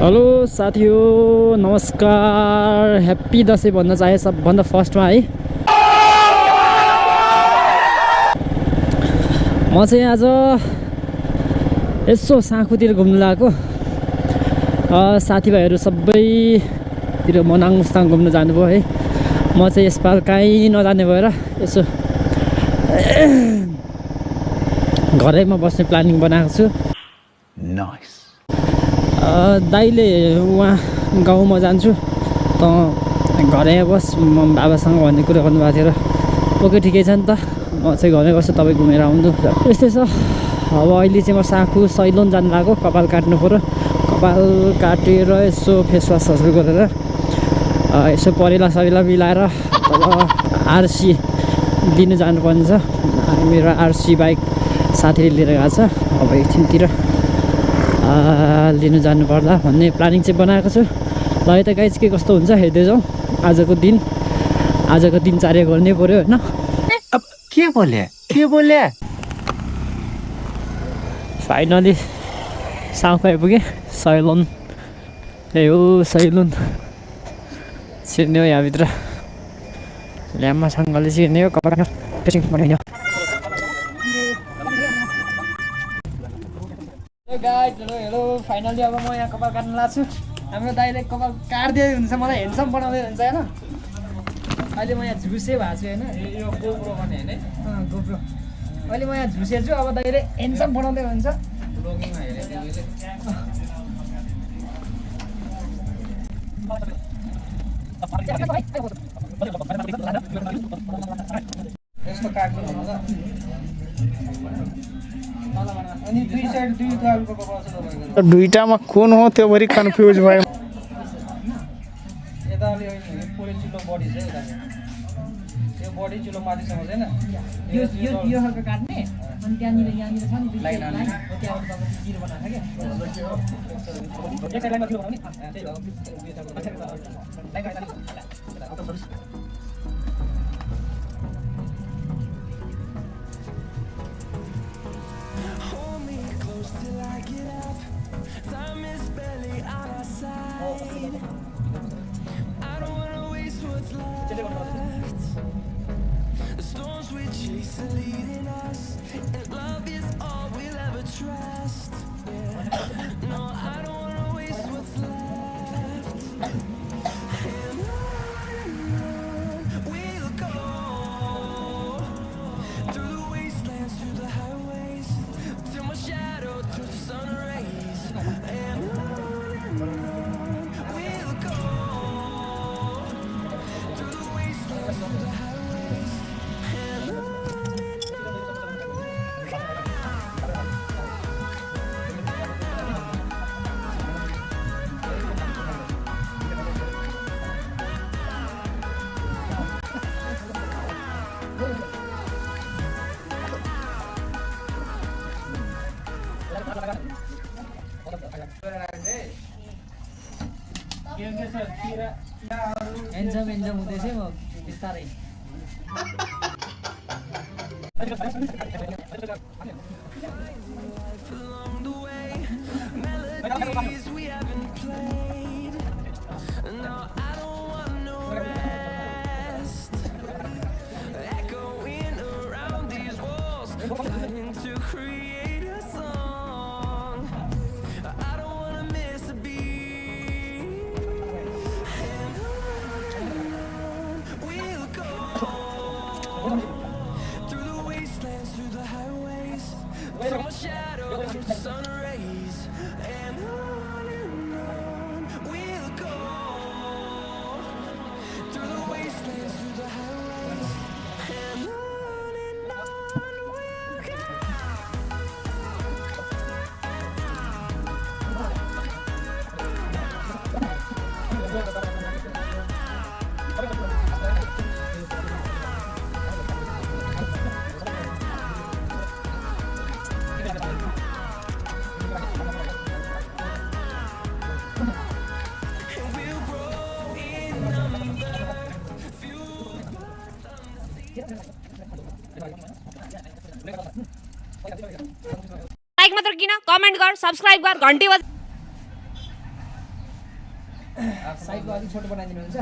Hello साथी हो नमस्कार ह्याप्पी दसैँ भन्न चाहे सबभन्दा फर्स्टमा है म चाहिँ आज यसो साँखुतिर घुम्न लागेको साथीभाइहरू सबैतिर मनाङ मुस्ताङ घुम्न जानुभयो है म चाहिँ यसपाल कहीँ नजाने भएर यसो घरैमा बस्ने प्लानिङ बनाएको छु नाइस दाइले उहाँ गाउँमा जान्छु त घरै बस म बाबासँग भन्ने कुरा गर्नुभएको थियो र ओके ठिकै छ नि त म चाहिँ घरै बस्छु तपाईँ घुमेर आउनु यस्तै छ अब अहिले चाहिँ म साँखु सैलोन जानु लाग्यो कपाल काट्नु पऱ्यो कपाल काटेर यसो फेसवासहरू गरेर यसो परेला सरेला मिलाएर तब आरसी लिनु जानुपर्ने छ मेरो आरसी बाइक साथीले लिएर गएको छ अब एकछिनतिर लिनु जानु पर्ला भन्ने प्लानिङ चाहिँ बनाएको छु ल है त गाइज के कस्तो हुन्छ हेर्दै जाउँ आजको दिनचर्या गर्नै पर्यो होइन अब के बोले फाइनली साउथ आइपुगेँ सैलोन ए हो सैलोन छिर्ने हो यहाँभित्र ल्याम्मासँगले छिर्ने हो कपाल टेस्टिङ बनाइने हो हेलो फाइनली अब म यहाँ कपाल काट्न लाग्छु हाम्रो दाइले कपाल काट्दै हुन्छ मलाई हेन्डसम बनाउँदै हुन्छ होइन अहिले म यहाँ झुसे भएको छु होइन यो गोप्रो भन्ने होइन गोप्रो अहिले म यहाँ झुसे छु अब दाइले हेन्डसम बनाउँदै हुन्छ यसको काट्नु दुईटामा कुन हो त्यो भरि कन्फ्युज भयो यता अलि पुरै चिल्लो बडी छ यता त्यो बडी चिल्लो माथिसम्म छैन यो खालको काट्ने अनि त्यहाँनिर यहाँनिर छ नि लाइन हो त्यहाँबाट तपाईँ जिरो बनाएको छ क्या एक साइड लाइनमा जिरो बनाउने त्यही हो एन्जम हुँदैछ म बिस्तारै लाइक मात्र किन कमेन्ट गर सब्स्क्राइब गर घन्टी बजा साइडको अलिक छोटो बनाइदिनुहुन्छ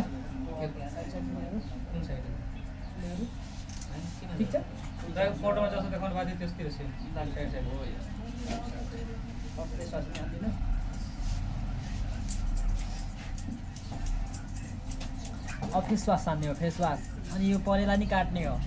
ठिक छ फोटोमा जस्तो देखाउनु भएको थियो त्यसतिर सेम साइड साइड हो फेस वास हाल्दिनु अब फेस वास हान्ने हो फेस वास अनि यो परेला नि काट्ने हो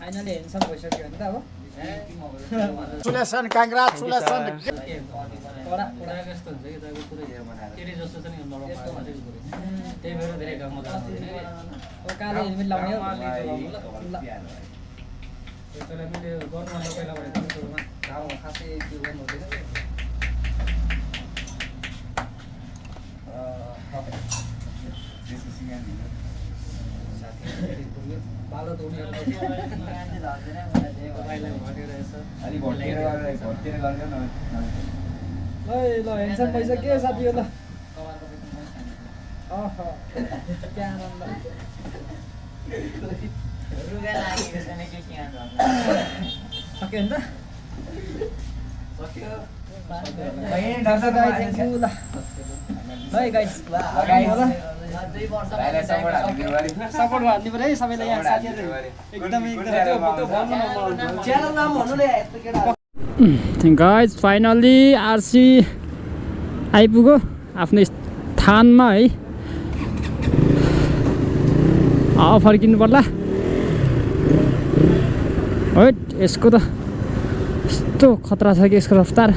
फाइनली हेन्डसम भइसक्यो भने त अब Congratulations, congratulations. कडा कस्तो हुन्छ कि तपाईँको पुरै केटी जस्तो चाहिँ नि नरम भएको मात्रै पुरै त्यही भएर धेरै काम मजा आउँदैन अब कालो हेलमेट लाउने हो त्यसलाई मैले गर्नु भन्दा पहिला भनेको सुरुमा गाउँमा खासै त्यो गर्नु हुँदैन बालो धुने तपाईँलाई भनेर यसो ल हेर्छ पैसा के साथी हो ल क्या आनन्द सक्यो नि सपोर्ट हाल्नु पऱ्यो है सबैलाई यहाँ साथीहरू एकदमै गाइज फाइनली आरसी आइपुग्यो आफ्नो स्थानमा है फर्किनु पर्ला है यसको त यस्तो खतरा छ कि यसको रफ्तार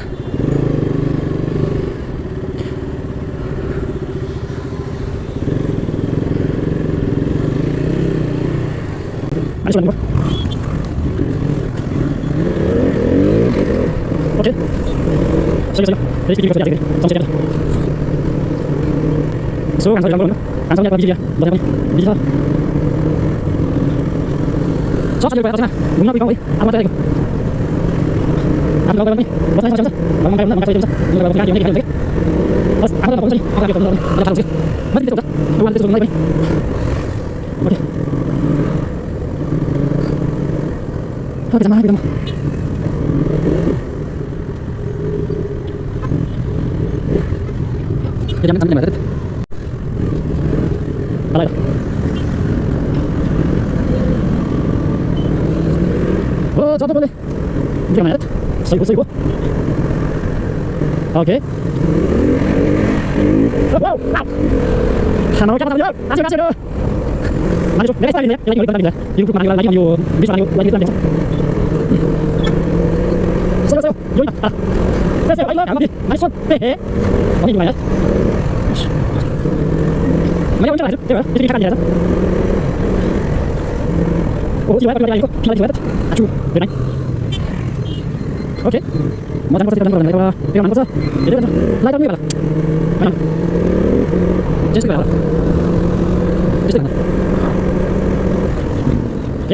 ओके सही रेस की समझ so kan saya bilang kan saya pergi dia boleh bisa so saya berapa sana guna pergi kau apa tadi aku bilang ni bosan bosan bangun bangun bangun saya bisa guna pergi dia ni bos aku dah bosan aku dah bosan dah tahu sih mesti tu dah buat itu semua ni oke oke sama kita jangan sampai macet. Balai. Oh, jatuh boleh. Jangan macet. Seibu. Oke. Wow. Sana kita tahu. Asyik dulu. Maju, dari sini ya. Lagi mana? Di grup mana lagi maju. Bisa lagi biasa. Solo. Join. Saya ayo mati. Maju. Oke, gimana? Mana yang cerah? Coba, ini kan dia. Oh, siapa yang lagi? Kita lihat. Acu, benar. Oke. Mau tanya kita orang lagi. Dia mana cosa? Ini mana? Lagi ni mana? Mana? Just mana? Just mana? Oke,